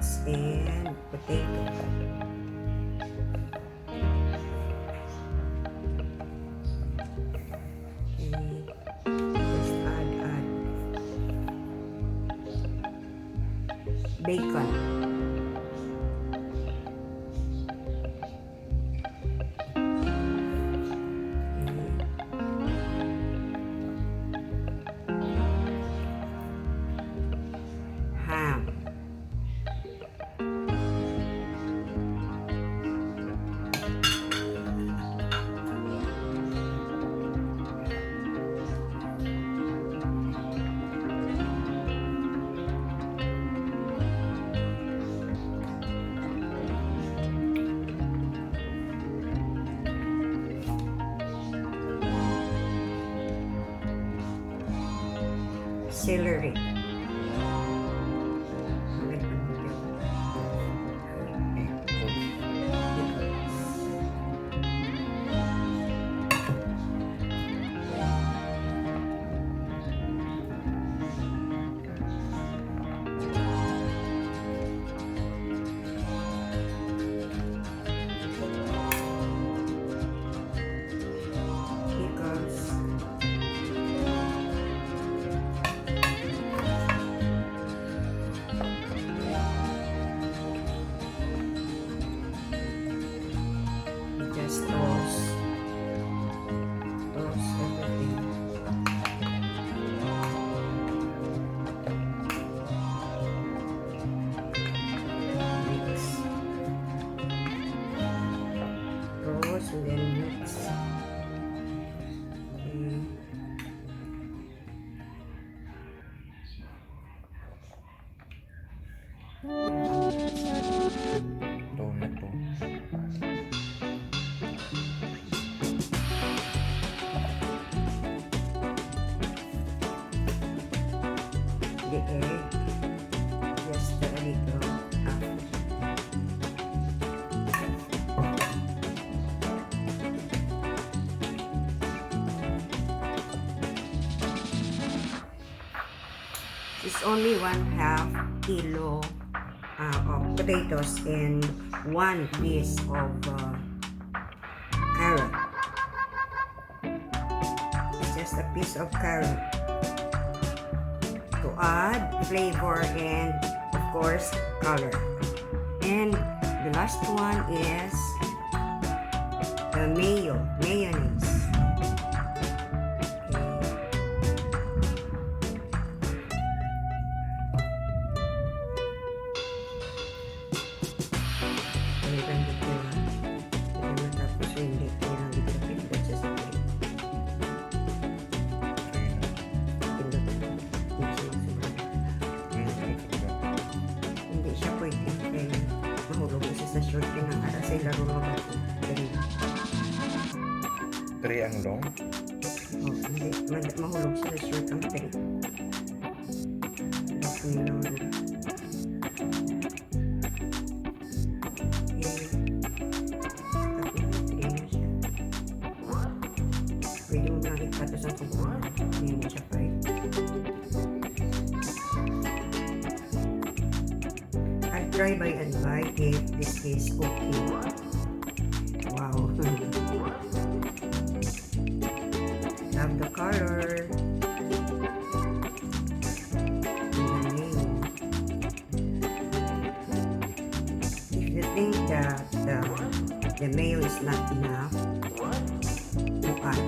carrots and potato. Just add bacon. Ham. Celery. Just toss everything. Mix. Toss and then mix. Tomato. The egg, just a little It's only 1/2 kilo of potatoes and 1 piece of carrot. It's just a piece of carrot to add flavor and of course color. And the last one is the mayonnaise. Sa short din ang ara sa laro mga bata. 3 ang long. Oh, hindi. Mahulog siya sa short ang 3. Pwede mo na ikato sa tubuan. Hindi mo siya fry. I'll try by and by if this is okay. Wow. Love the color. If you think that the mayo is not enough, you add.